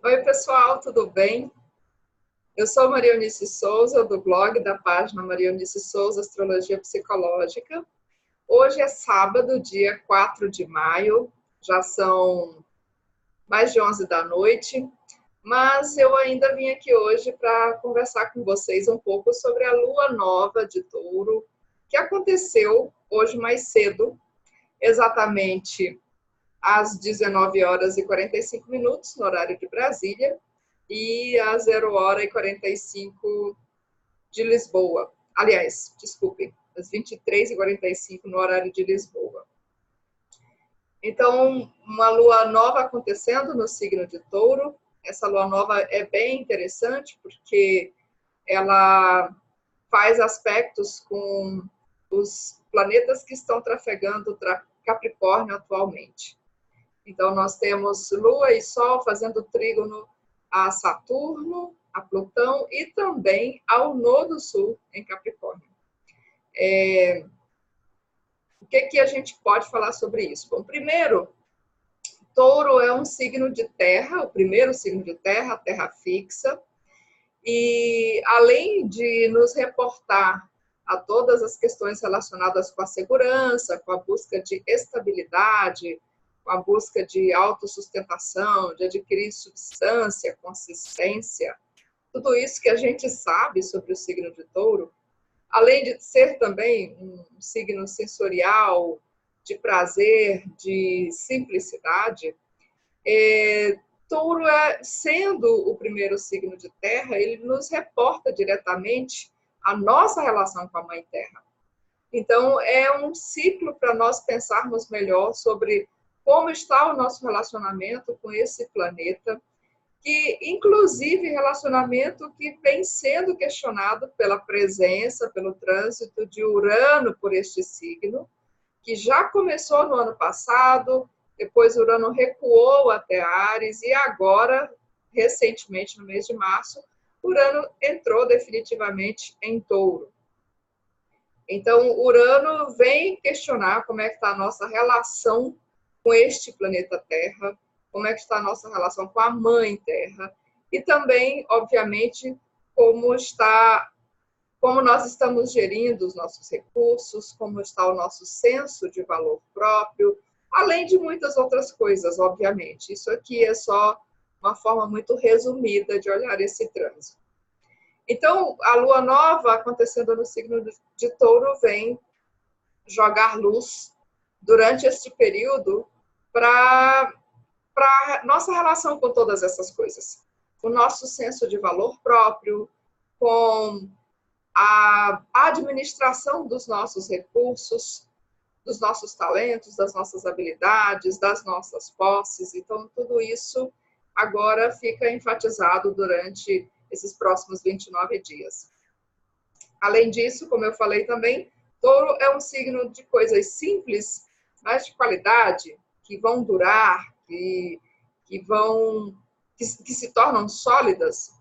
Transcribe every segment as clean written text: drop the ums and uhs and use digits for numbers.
Oi, pessoal, tudo bem? Eu sou Maria Eunice Souza, do blog da página Maria Eunice Souza Astrologia Psicológica. Hoje é sábado, dia 4 de maio, já são mais de 11 da noite, mas eu ainda vim aqui hoje para conversar com vocês um pouco sobre a lua nova de Touro, que aconteceu hoje mais cedo, exatamente às 19 horas e 45 minutos, no horário de Brasília, e às 0 hora e 45 de Lisboa. Aliás, desculpem, às 23 e 45 no horário de Lisboa. Então, uma lua nova acontecendo no signo de Touro. Essa lua nova é bem interessante porque ela faz aspectos com os planetas que estão trafegando Capricórnio atualmente. Então, nós temos Lua e Sol fazendo trígono a Saturno, a Plutão e também ao Nodo Sul em Capricórnio. O que a gente pode falar sobre isso? Bom, primeiro, Touro é um signo de terra, o primeiro signo de terra, terra fixa, e além de nos reportar a todas as questões relacionadas com a segurança, com a busca de estabilidade, com a busca de autossustentação, de adquirir substância, consistência, tudo isso que a gente sabe sobre o signo de Touro, além de ser também um signo sensorial, de prazer, de simplicidade, Touro, sendo o primeiro signo de terra, ele nos reporta diretamente a nossa relação com a Mãe Terra. Então, é um ciclo para nós pensarmos melhor sobre como está o nosso relacionamento com esse planeta, que, inclusive, relacionamento que vem sendo questionado pela presença, pelo trânsito de Urano por este signo, que já começou no ano passado, depois Urano recuou até Áries e agora, recentemente, no mês de março, Urano entrou definitivamente em Touro. Então, Urano vem questionar como é que está a nossa relação com este planeta Terra, como é que está a nossa relação com a Mãe Terra, e também, obviamente, como nós estamos gerindo os nossos recursos, como está o nosso senso de valor próprio, além de muitas outras coisas, obviamente. Isso aqui é só uma forma muito resumida de olhar esse trânsito. Então, a lua nova acontecendo no signo de Touro vem jogar luz durante este período para nossa relação com todas essas coisas. O nosso senso de valor próprio, com a administração dos nossos recursos, dos nossos talentos, das nossas habilidades, das nossas posses. Então, tudo isso agora fica enfatizado durante esses próximos 29 dias. Além disso, como eu falei também, Touro é um signo de coisas simples, mas de qualidade, que vão durar, que se tornam sólidas.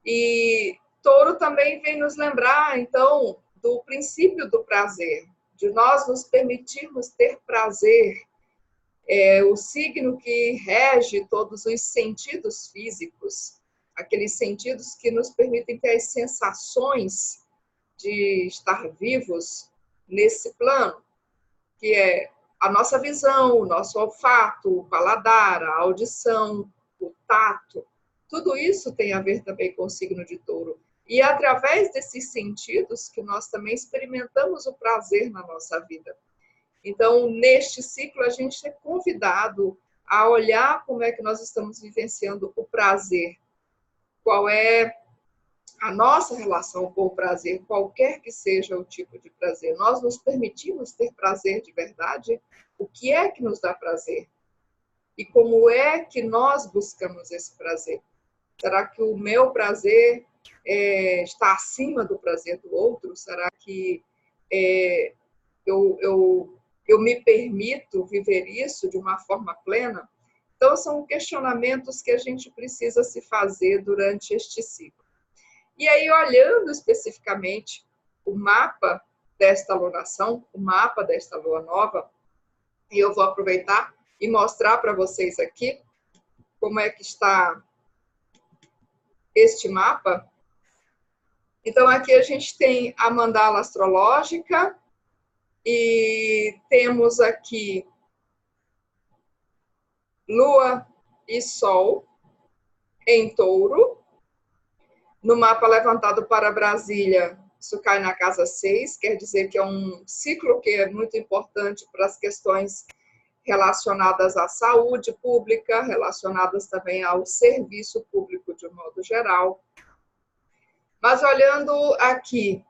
E Touro também vem nos lembrar, então, do princípio do prazer, de nós nos permitirmos ter prazer. É o signo que rege todos os sentidos físicos, aqueles sentidos que nos permitem ter as sensações de estar vivos nesse plano, que é a nossa visão, o nosso olfato, o paladar, a audição, o tato. Tudo isso tem a ver também com o signo de Touro. E é através desses sentidos que nós também experimentamos o prazer na nossa vida. Então, neste ciclo, a gente é convidado a olhar como é que nós estamos vivenciando o prazer. Qual é a nossa relação com o prazer, qualquer que seja o tipo de prazer. Nós nos permitimos ter prazer de verdade? O que é que nos dá prazer? E como é que nós buscamos esse prazer? Será que o meu prazer está acima do prazer do outro? Será que eu me permito viver isso de uma forma plena? Então, são questionamentos que a gente precisa se fazer durante este ciclo. E aí, olhando especificamente o mapa desta lunação, o mapa desta lua nova, e eu vou aproveitar e mostrar para vocês aqui como é que está este mapa. Então, aqui a gente tem a mandala astrológica e temos aqui Lua e Sol em Touro. No mapa levantado para Brasília, isso cai na casa 6, quer dizer que é um ciclo que é muito importante para as questões relacionadas à saúde pública, relacionadas também ao serviço público de um modo geral. Mas olhando aqui,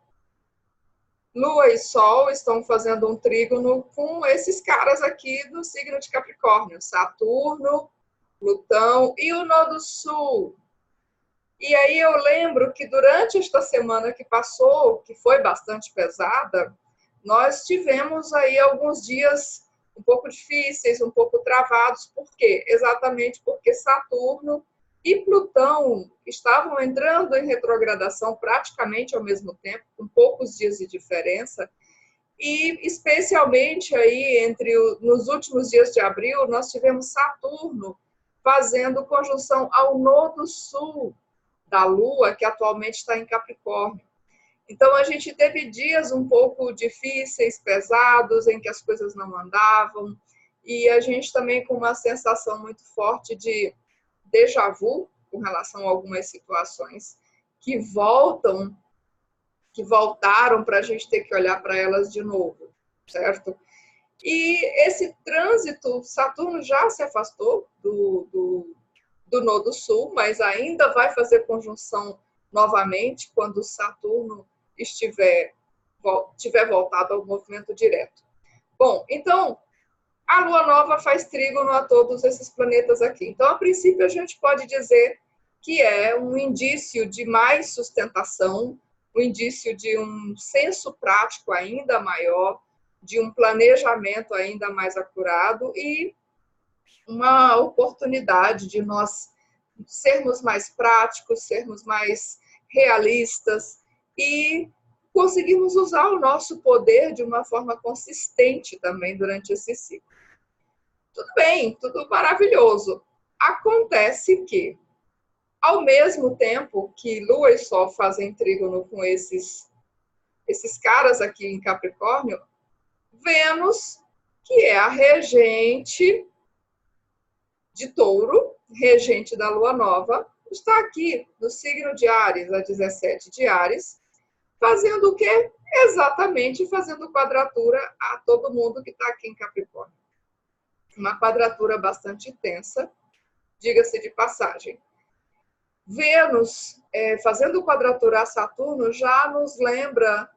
Lua e Sol estão fazendo um trígono com esses caras aqui do signo de Capricórnio, Saturno, Plutão e o Nodo Sul. E aí eu lembro que durante esta semana que passou, que foi bastante pesada, nós tivemos aí alguns dias um pouco difíceis, um pouco travados. Por quê? Exatamente porque Saturno e Plutão estavam entrando em retrogradação praticamente ao mesmo tempo, com poucos dias de diferença. E especialmente aí nos últimos dias de abril, nós tivemos Saturno fazendo conjunção ao Nodo Sul da Lua, que atualmente está em Capricórnio. Então, a gente teve dias um pouco difíceis, pesados, em que as coisas não andavam, e a gente também com uma sensação muito forte de déjà vu, com relação a algumas situações que voltaram para a gente ter que olhar para elas de novo, certo? E esse trânsito, Saturno já se afastou do Nodo Sul, mas ainda vai fazer conjunção novamente quando Saturno tiver voltado ao movimento direto. Bom, então, a Lua Nova faz trígono a todos esses planetas aqui. Então, a princípio, a gente pode dizer que é um indício de mais sustentação, um indício de um senso prático ainda maior, de um planejamento ainda mais acurado e uma oportunidade de nós sermos mais práticos, sermos mais realistas e conseguirmos usar o nosso poder de uma forma consistente também durante esse ciclo. Tudo bem, tudo maravilhoso. Acontece que, ao mesmo tempo que Lua e Sol fazem trígono com esses caras aqui em Capricórnio, Vênus, que é a regente de Touro, regente da Lua Nova, está aqui no signo de Áries, a 17 de Áries, fazendo o quê? Exatamente fazendo quadratura a todo mundo que está aqui em Capricórnio. Uma quadratura bastante tensa, diga-se de passagem. Vênus, fazendo quadratura a Saturno, já nos lembra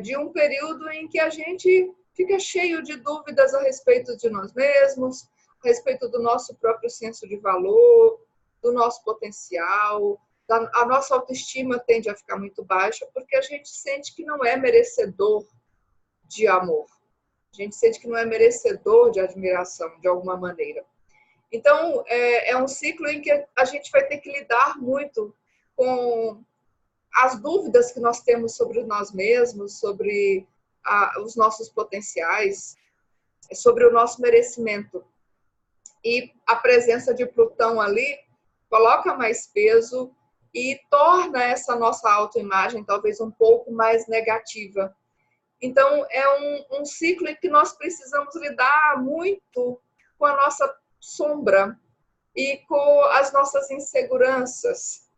de um período em que a gente fica cheio de dúvidas a respeito de nós mesmos, a respeito do nosso próprio senso de valor, do nosso potencial. A nossa autoestima tende a ficar muito baixa porque a gente sente que não é merecedor de amor. A gente sente que não é merecedor de admiração, de alguma maneira. Então, é um ciclo em que a gente vai ter que lidar muito com as dúvidas que nós temos sobre nós mesmos, sobre os nossos potenciais, sobre o nosso merecimento. E a presença de Plutão ali coloca mais peso e torna essa nossa autoimagem talvez um pouco mais negativa. Então, é um ciclo em que nós precisamos lidar muito com a nossa sombra e com as nossas inseguranças.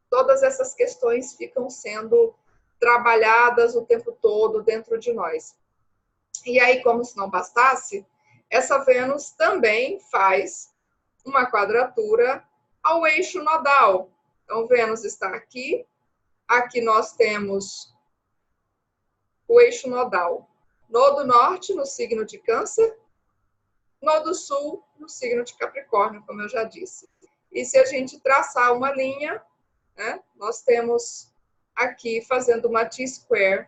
Todas essas questões ficam sendo trabalhadas o tempo todo dentro de nós. E aí, como se não bastasse, essa Vênus também faz uma quadratura ao eixo nodal. Então, Vênus está aqui. Aqui nós temos o eixo nodal. Nodo norte, no signo de Câncer. Nodo sul, no signo de Capricórnio, como eu já disse. E se a gente traçar uma linha, né, nós temos aqui fazendo uma T-square,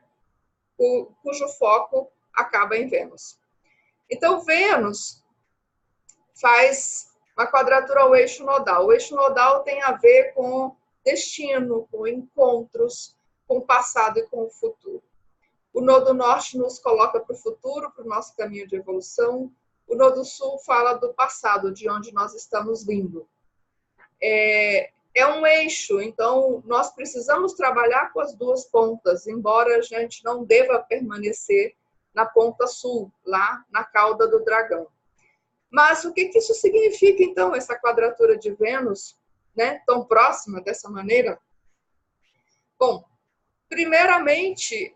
cujo foco acaba em Vênus. Então, Vênus faz uma quadratura ao eixo nodal. O eixo nodal tem a ver com destino, com encontros, com o passado e com o futuro. O nodo norte nos coloca para o futuro, para o nosso caminho de evolução. O nodo sul fala do passado, de onde nós estamos vindo. é um eixo, então nós precisamos trabalhar com as duas pontas, embora a gente não deva permanecer na ponta sul, lá na cauda do dragão. Mas o que isso significa, então, essa quadratura de Vênus, né, tão próxima dessa maneira? Bom, primeiramente,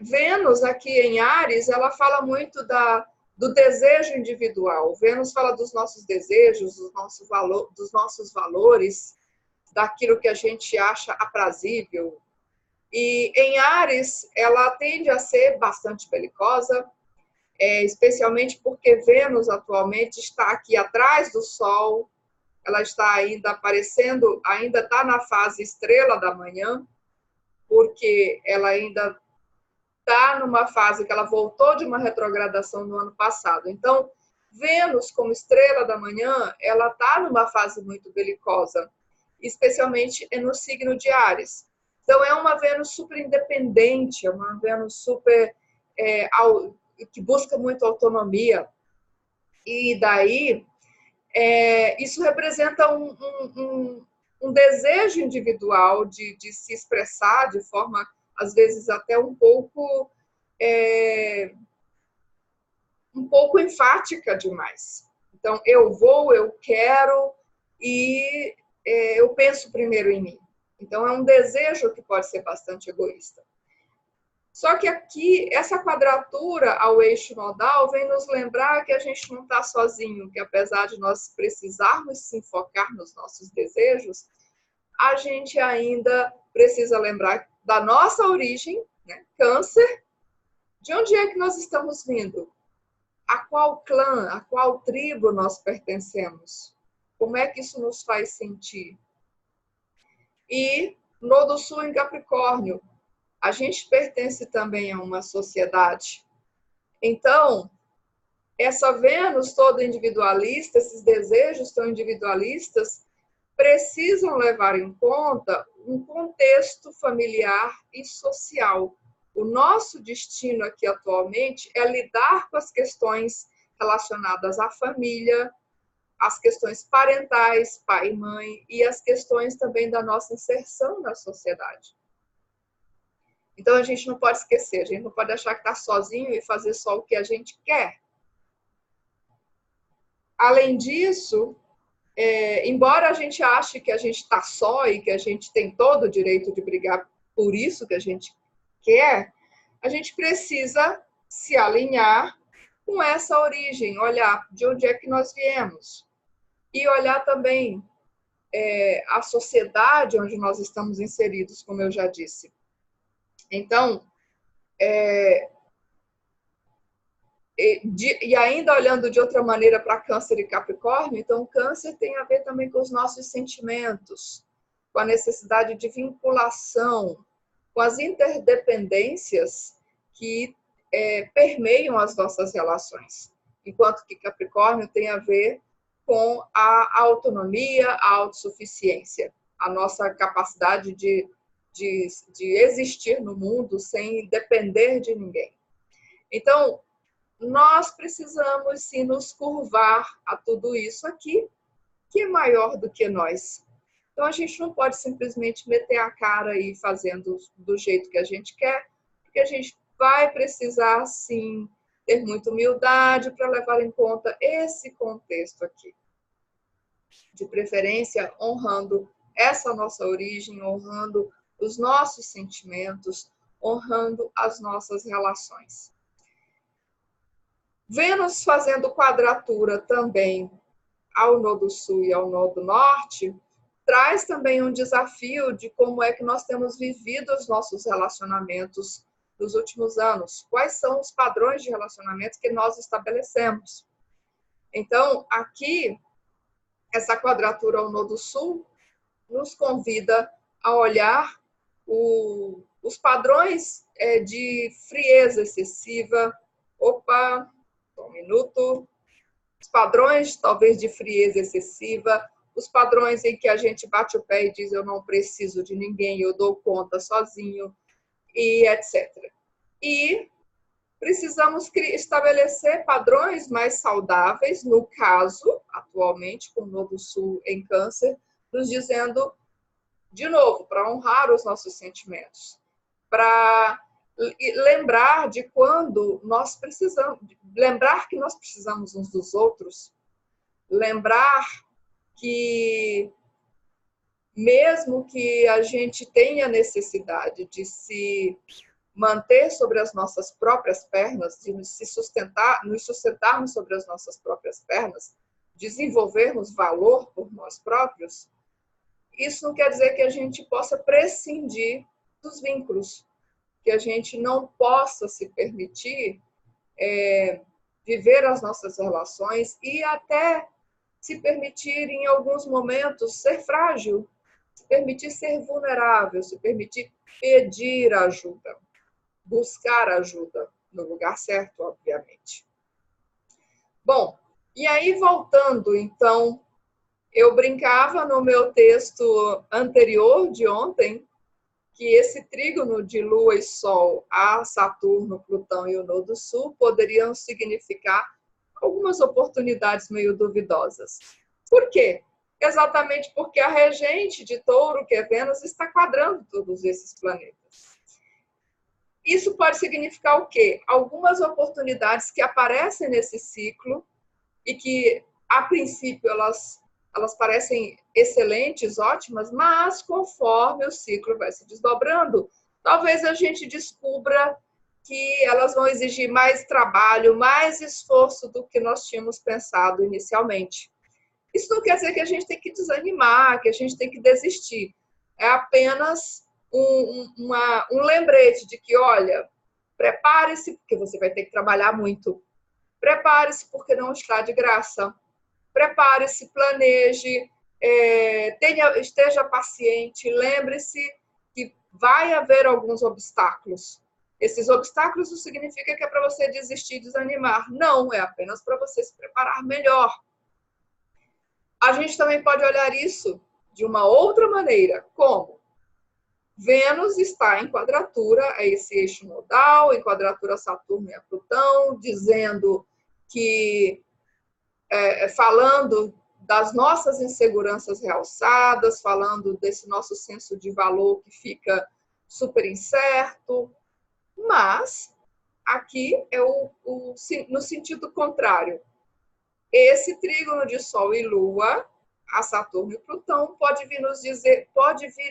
Vênus aqui em Áries, ela fala muito do desejo individual. Vênus fala dos nossos desejos, dos nossos valores, daquilo que a gente acha aprazível. E em Áries, ela tende a ser bastante belicosa, especialmente porque Vênus atualmente está aqui atrás do Sol, ela está ainda aparecendo, ainda está na fase estrela da manhã, porque ela ainda está numa fase que ela voltou de uma retrogradação no ano passado. Então, Vênus, como estrela da manhã, ela está numa fase muito belicosa, especialmente no signo de Áries. Então, é uma Vênus super independente, é uma Vênus super que busca muito autonomia. E daí, isso representa um desejo individual de se expressar de forma, às vezes, até um pouco enfática demais. Então, eu quero e eu penso primeiro em mim. Então, é um desejo que pode ser bastante egoísta. Só que aqui, essa quadratura ao eixo nodal vem nos lembrar que a gente não está sozinho, que apesar de nós precisarmos se focar nos nossos desejos, a gente ainda precisa lembrar da nossa origem, né? Câncer, de onde é que nós estamos vindo? A qual clã, a qual tribo nós pertencemos? Como é que isso nos faz sentir? E Nodo Sul em Capricórnio, a gente pertence também a uma sociedade. Então, essa Vênus toda individualista, esses desejos tão individualistas, precisam levar em conta um contexto familiar e social. O nosso destino aqui atualmente é lidar com as questões relacionadas à família, as questões parentais, pai e mãe, e as questões também da nossa inserção na sociedade. Então, a gente não pode esquecer, a gente não pode achar que está sozinho e fazer só o que a gente quer. Além disso, embora a gente ache que a gente está só e que a gente tem todo o direito de brigar por isso que a gente quer, a gente precisa se alinhar com essa origem, olhar de onde é que nós viemos e olhar também a sociedade onde nós estamos inseridos, como eu já disse. Então, e ainda olhando de outra maneira para Câncer e Capricórnio, então Câncer tem a ver também com os nossos sentimentos, com a necessidade de vinculação, com as interdependências que permeiam as nossas relações. Enquanto que Capricórnio tem a ver com a autonomia, a autossuficiência, a nossa capacidade de existir no mundo sem depender de ninguém. Então, nós precisamos sim nos curvar a tudo isso aqui, que é maior do que nós. Então, a gente não pode simplesmente meter a cara e ir fazendo do jeito que a gente quer, porque a gente vai precisar, sim, ter muita humildade para levar em conta esse contexto aqui. De preferência, honrando essa nossa origem, honrando os nossos sentimentos, honrando as nossas relações. Vênus fazendo quadratura também ao Nodo Sul e ao Nodo Norte, traz também um desafio de como é que nós temos vivido os nossos relacionamentos nos últimos anos. Quais são os padrões de relacionamento que nós estabelecemos? Então, aqui, essa quadratura ao Nodo Sul nos convida a olhar os padrões de frieza excessiva. Opa, só um minuto. Os padrões, talvez, de frieza excessiva, os padrões em que a gente bate o pé e diz eu não preciso de ninguém, eu dou conta sozinho, e etc. E precisamos estabelecer padrões mais saudáveis, no caso, atualmente, com o Nodo Sul em Câncer, nos dizendo de novo, para honrar os nossos sentimentos, para lembrar de quando nós precisamos, lembrar que nós precisamos uns dos outros, lembrar que mesmo que a gente tenha necessidade de se manter sobre as nossas próprias pernas, de nos sustentarmos sobre as nossas próprias pernas, desenvolvermos valor por nós próprios, isso não quer dizer que a gente possa prescindir dos vínculos, que a gente não possa se permitir viver as nossas relações e até se permitir, em alguns momentos, ser frágil, se permitir ser vulnerável, se permitir pedir ajuda, buscar ajuda, no lugar certo, obviamente. Bom, e aí voltando, então, eu brincava no meu texto anterior de ontem que esse trígono de Lua e Sol a Saturno, Plutão e o Nodo Sul poderiam significar algumas oportunidades meio duvidosas. Por quê? Exatamente porque a regente de Touro, que é Vênus, está quadrando todos esses planetas. Isso pode significar o quê? Algumas oportunidades que aparecem nesse ciclo e que, a princípio, elas parecem excelentes, ótimas, mas conforme o ciclo vai se desdobrando, talvez a gente descubra que elas vão exigir mais trabalho, mais esforço do que nós tínhamos pensado inicialmente. Isso não quer dizer que a gente tem que desanimar, que a gente tem que desistir. É apenas um lembrete de que, olha, prepare-se, porque você vai ter que trabalhar muito. Prepare-se, porque não está de graça. Prepare-se, planeje, esteja paciente, lembre-se que vai haver alguns obstáculos. Esses obstáculos não significa que é para você desistir e desanimar. Não, é apenas para você se preparar melhor. A gente também pode olhar isso de uma outra maneira. Como? Vênus está em quadratura a esse eixo nodal, em quadratura a Saturno e a Plutão, dizendo que, falando das nossas inseguranças realçadas, falando desse nosso senso de valor que fica super incerto, mas aqui é no sentido contrário. Esse trígono de Sol e Lua, a Saturno e Plutão, pode vir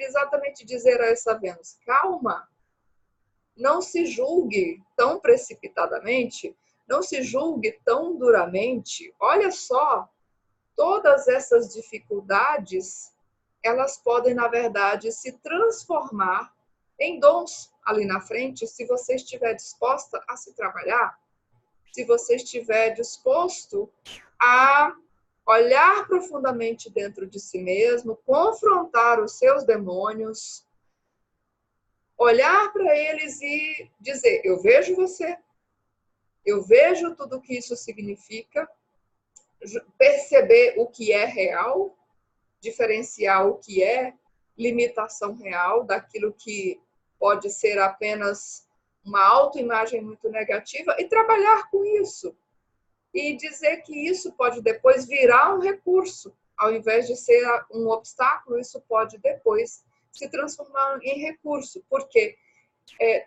exatamente dizer a essa Vênus: calma, não se julgue tão precipitadamente, não se julgue tão duramente. Olha só, todas essas dificuldades, elas podem, na verdade, se transformar em dons ali na frente, se você estiver disposta a se trabalhar, se você estiver disposto a olhar profundamente dentro de si mesmo, confrontar os seus demônios, olhar para eles e dizer: eu vejo você, eu vejo tudo o que isso significa, perceber o que é real, diferenciar o que é limitação real daquilo que pode ser apenas uma autoimagem muito negativa e trabalhar com isso. E dizer que isso pode depois virar um recurso. Ao invés de ser um obstáculo, isso pode depois se transformar em recurso. Porque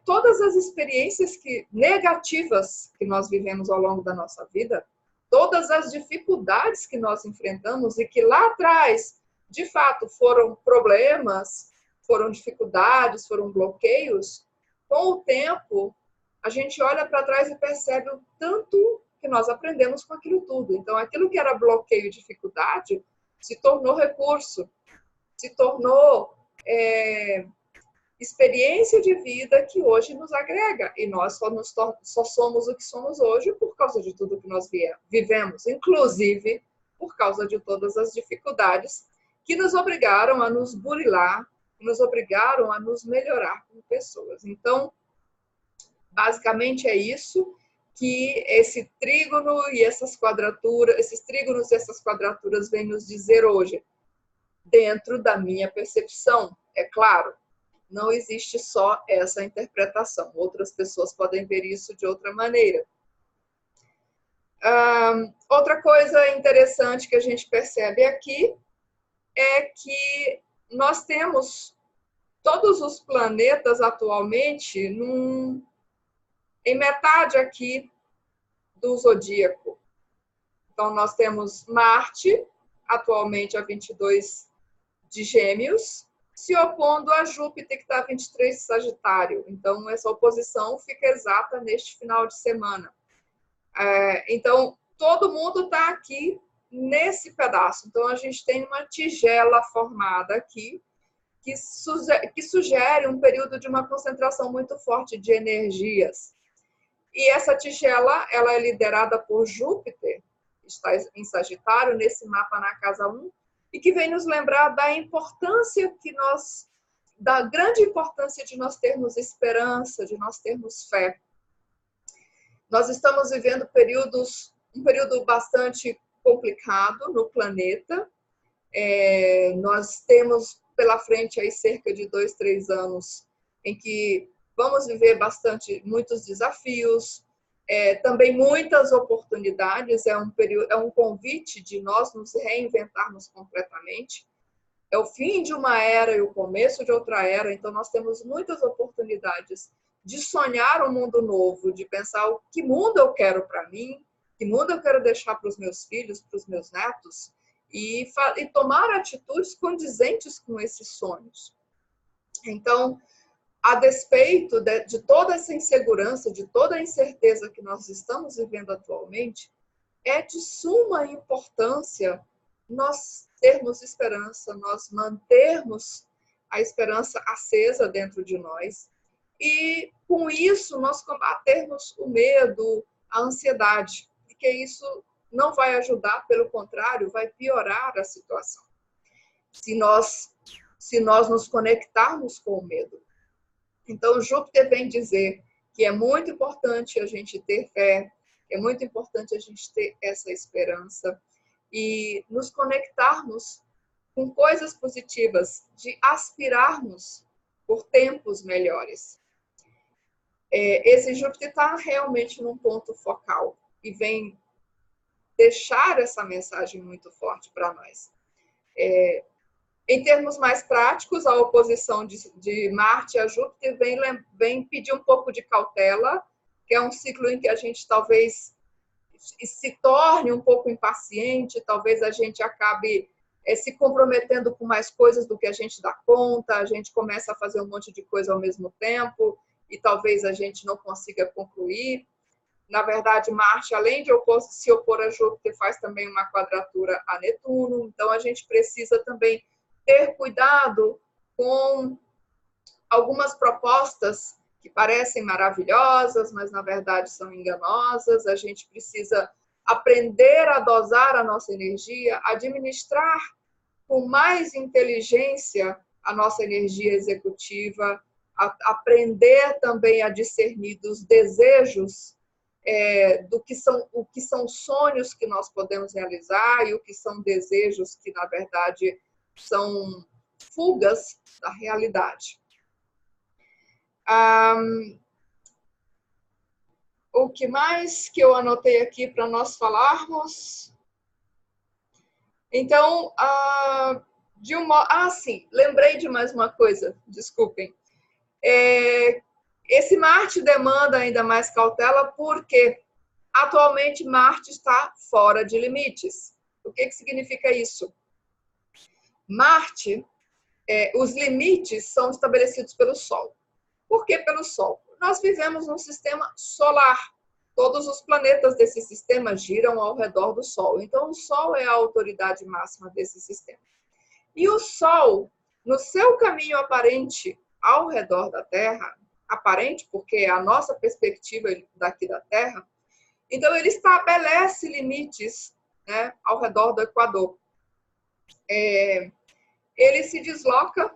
todas as experiências negativas que nós vivemos ao longo da nossa vida, todas as dificuldades que nós enfrentamos e que lá atrás, de fato, foram problemas, foram dificuldades, foram bloqueios, com o tempo, a gente olha para trás e percebe o tanto que nós aprendemos com aquilo tudo. Então, aquilo que era bloqueio e dificuldade se tornou recurso, se tornou experiência de vida que hoje nos agrega. E nós só somos o que somos hoje por causa de tudo que nós vivemos, inclusive por causa de todas as dificuldades que nos obrigaram a nos burilar, que nos obrigaram a nos melhorar como pessoas. Então, basicamente é isso que esse trígono e essas quadraturas, esses trígonos e essas quadraturas vêm nos dizer hoje, dentro da minha percepção. É claro, não existe só essa interpretação. Outras pessoas podem ver isso de outra maneira. Outra coisa interessante que a gente percebe aqui é que nós temos todos os planetas atualmente em metade aqui do zodíaco. Então, nós temos Marte, atualmente a 22 de Gêmeos, se opondo a Júpiter, que está a 23 de Sagitário. Então, essa oposição fica exata neste final de semana. Então, todo mundo está aqui nesse pedaço. Então, a gente tem uma tigela formada aqui, que sugere um período de uma concentração muito forte de energias. E essa tigela, ela é liderada por Júpiter, que está em Sagitário, nesse mapa na casa 1, e que vem nos lembrar da importância da grande importância de nós termos esperança, de nós termos fé. Nós estamos vivendo um período bastante complicado no planeta. Nós temos pela frente aí cerca de 2, 3 anos em que vamos viver muitos desafios, também muitas oportunidades. É um convite de nós nos reinventarmos completamente. É o fim de uma era e o começo de outra era, então nós temos muitas oportunidades de sonhar um mundo novo, de pensar que mundo eu quero para mim, que mundo eu quero deixar para os meus filhos, para os meus netos, e tomar atitudes condizentes com esses sonhos. Então, a despeito de toda essa insegurança, de toda a incerteza que nós estamos vivendo atualmente, é de suma importância nós termos esperança, nós mantermos a esperança acesa dentro de nós e, com isso, nós combatermos o medo, a ansiedade, porque isso não vai ajudar, pelo contrário, vai piorar a situação. Se nós nos conectarmos com o medo. Então, Júpiter vem dizer que é muito importante a gente ter fé, é muito importante a gente ter essa esperança e nos conectarmos com coisas positivas, de aspirarmos por tempos melhores. Esse Júpiter está realmente num ponto focal e vem deixar essa mensagem muito forte para nós. Em termos mais práticos, a oposição de Marte a Júpiter vem pedir um pouco de cautela, que é um ciclo em que a gente talvez se torne um pouco impaciente, talvez a gente acabe se comprometendo com mais coisas do que a gente dá conta, a gente começa a fazer um monte de coisa ao mesmo tempo e talvez a gente não consiga concluir. Na verdade, Marte, além de se opor a Júpiter, faz também uma quadratura a Netuno, então a gente precisa também ter cuidado com algumas propostas que parecem maravilhosas, mas na verdade são enganosas. A gente precisa aprender a dosar a nossa energia, administrar com mais inteligência a nossa energia executiva, aprender também a discernir dos desejos, o que são sonhos que nós podemos realizar e o que são desejos que, na verdade, são fugas da realidade. O que mais que eu anotei aqui para nós falarmos? Então, sim, lembrei de mais uma coisa, desculpem. Esse Marte demanda ainda mais cautela porque atualmente Marte está fora de limites. O que significa isso? Marte, os limites são estabelecidos pelo Sol. Por que pelo Sol? Nós vivemos num sistema solar. Todos os planetas desse sistema giram ao redor do Sol. Então, o Sol é a autoridade máxima desse sistema. E o Sol, no seu caminho aparente ao redor da Terra, aparente porque é a nossa perspectiva daqui da Terra, então ele estabelece limites, né, ao redor do Equador. Ele se desloca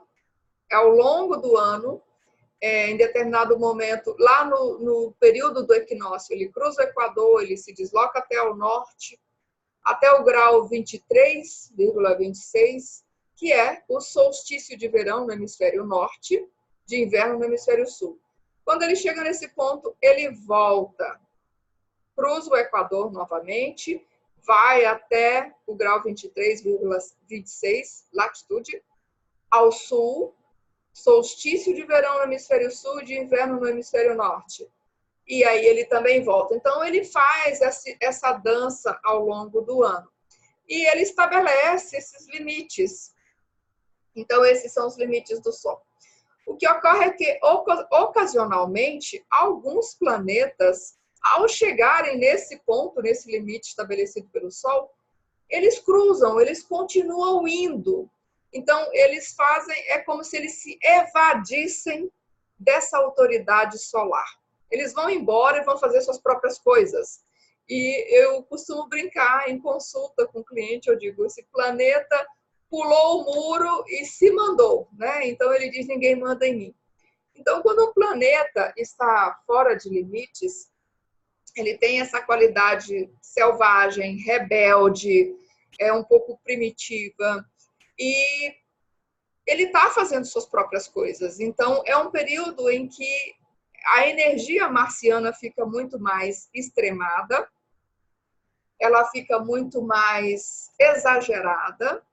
ao longo do ano, em determinado momento, lá no período do equinócio, ele cruza o Equador, ele se desloca até o norte, até o grau 23,26, que é o solstício de verão no hemisfério norte, de inverno no hemisfério sul. Quando ele chega nesse ponto, ele volta, cruza o Equador novamente, vai até o grau 23,26, latitude, ao sul, solstício de verão no hemisfério sul e de inverno no hemisfério norte. E aí ele também volta. Então, ele faz essa dança ao longo do ano. E ele estabelece esses limites. Então, esses são os limites do Sol. O que ocorre é que, ocasionalmente, alguns planetas, ao chegarem nesse ponto, nesse limite estabelecido pelo Sol, eles cruzam, eles continuam indo. Então, eles fazem, é como se eles se evadissem dessa autoridade solar. Eles vão embora e vão fazer suas próprias coisas. E eu costumo brincar em consulta com o cliente, eu digo, esse planeta pulou o muro e se mandou, né? Então ele diz, ninguém manda em mim. Então, quando o planeta está fora de limites, ele tem essa qualidade selvagem, rebelde, é um pouco primitiva, e ele está fazendo suas próprias coisas. Então, é um período em que a energia marciana fica muito mais extremada, ela fica muito mais exagerada,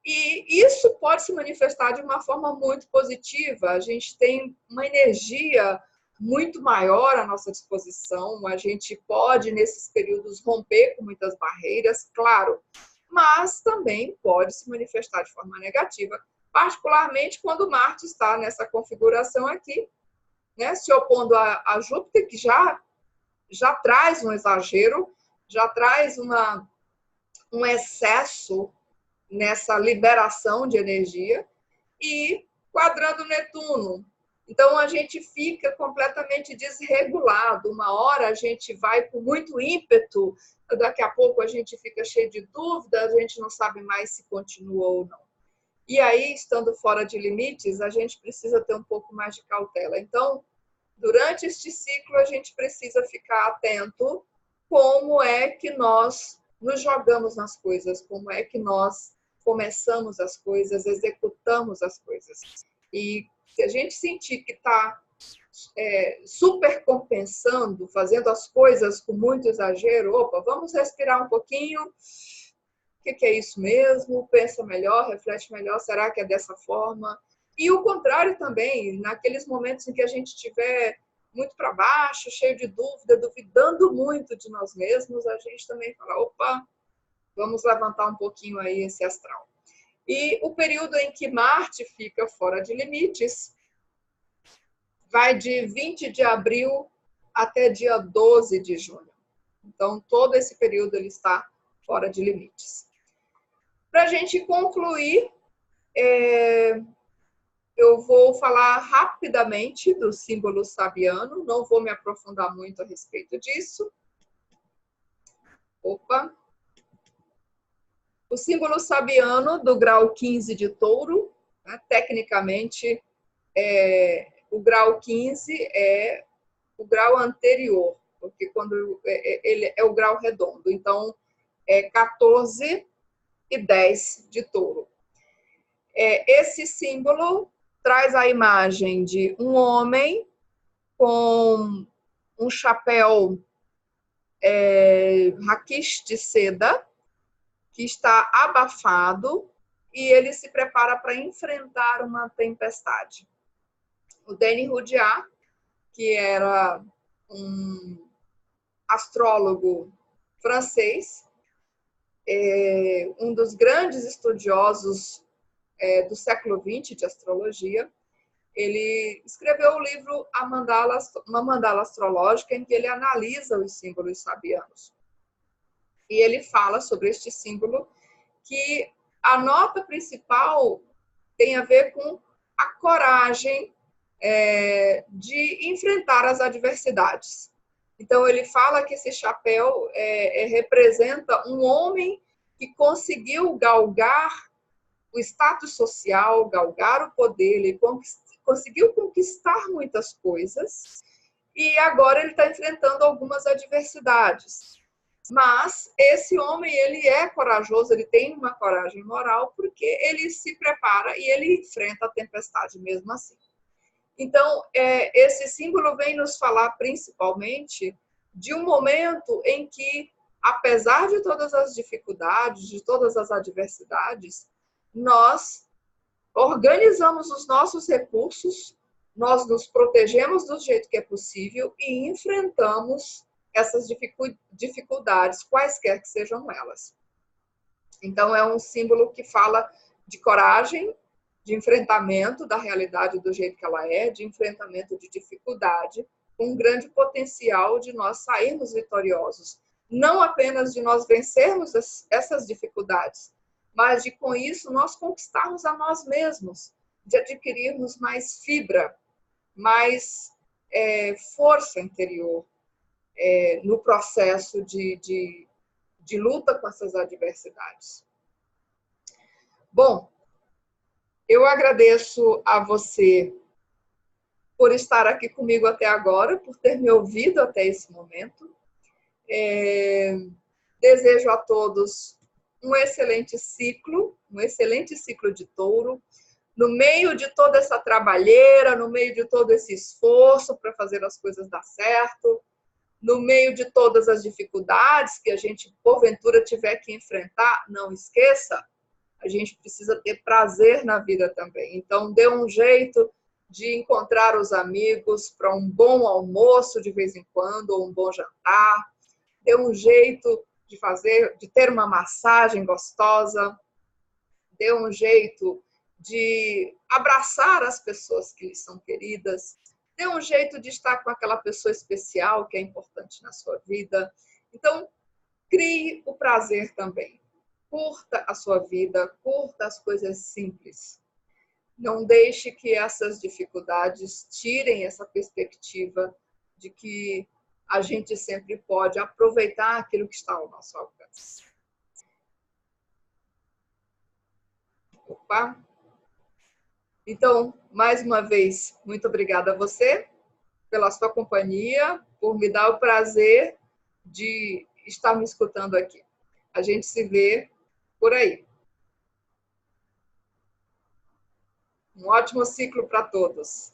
e isso pode se manifestar de uma forma muito positiva. A gente tem uma energia muito maior à nossa disposição, a gente pode, nesses períodos, romper com muitas barreiras, claro, mas também pode se manifestar de forma negativa, particularmente quando Marte está nessa configuração aqui, né, se opondo a Júpiter, que já traz um exagero, já traz um excesso nessa liberação de energia, e quadrando Netuno. Então, a gente fica completamente desregulado. Uma hora a gente vai com muito ímpeto, daqui a pouco a gente fica cheio de dúvidas, a gente não sabe mais se continua ou não. E aí, estando fora de limites, a gente precisa ter um pouco mais de cautela. Então, durante este ciclo, a gente precisa ficar atento como é que nós nos jogamos nas coisas, como é que nós começamos as coisas, executamos as coisas. E se a gente sentir que está super compensando, fazendo as coisas com muito exagero, opa, vamos respirar um pouquinho, o que é isso mesmo? Pensa melhor, reflete melhor, será que é dessa forma? E o contrário também, naqueles momentos em que a gente estiver muito para baixo, cheio de dúvida, duvidando muito de nós mesmos, a gente também fala, opa, vamos levantar um pouquinho aí esse astral. E o período em que Marte fica fora de limites vai de 20 de abril até dia 12 de junho. Então, todo esse período ele está fora de limites. Para a gente concluir, eu vou falar rapidamente do símbolo sabiano, não vou me aprofundar muito a respeito disso. Opa! O símbolo sabiano do grau 15 de touro, né, tecnicamente, o grau 15 é o grau anterior, porque quando ele é o grau redondo. Então, é 14 e 10 de touro. Esse símbolo traz a imagem de um homem com um chapéu raquis de seda, que está abafado, e ele se prepara para enfrentar uma tempestade. O Denis Rudyard, que era um astrólogo francês, um dos grandes estudiosos do século XX de astrologia, ele escreveu o livro Uma Mandala Astrológica, em que ele analisa os símbolos sabianos. E ele fala sobre este símbolo, que a nota principal tem a ver com a coragem de enfrentar as adversidades. Então, ele fala que esse chapéu representa um homem que conseguiu galgar o status social, galgar o poder, ele conseguiu conquistar muitas coisas, e agora ele está enfrentando algumas adversidades. Mas esse homem, ele é corajoso, ele tem uma coragem moral, porque ele se prepara e ele enfrenta a tempestade mesmo assim. Então, esse símbolo vem nos falar principalmente de um momento em que, apesar de todas as dificuldades, de todas as adversidades, nós organizamos os nossos recursos, nós nos protegemos do jeito que é possível e enfrentamos essas dificuldades, quaisquer que sejam elas. Então, é um símbolo que fala de coragem, de enfrentamento da realidade do jeito que ela é, de enfrentamento de dificuldade, com um grande potencial de nós sairmos vitoriosos. Não apenas de nós vencermos essas dificuldades, mas de, com isso, nós conquistarmos a nós mesmos, de adquirirmos mais fibra, mais força interior no processo de luta com essas adversidades. Bom, eu agradeço a você por estar aqui comigo até agora, por ter me ouvido até esse momento. Desejo a todos um excelente ciclo de touro, no meio de toda essa trabalheira, no meio de todo esse esforço para fazer as coisas dar certo, no meio de todas as dificuldades que a gente, porventura, tiver que enfrentar, não esqueça, a gente precisa ter prazer na vida também. Então, dê um jeito de encontrar os amigos para um bom almoço de vez em quando, ou um bom jantar. Dê um jeito de ter uma massagem gostosa. Dê um jeito de abraçar as pessoas que lhe são queridas. Dê um jeito de estar com aquela pessoa especial que é importante na sua vida. Então, crie o prazer também. Curta a sua vida, curta as coisas simples. Não deixe que essas dificuldades tirem essa perspectiva de que a gente sempre pode aproveitar aquilo que está ao nosso alcance. Opa! Então, mais uma vez, muito obrigada a você pela sua companhia, por me dar o prazer de estar me escutando aqui. A gente se vê por aí. Um ótimo ciclo para todos.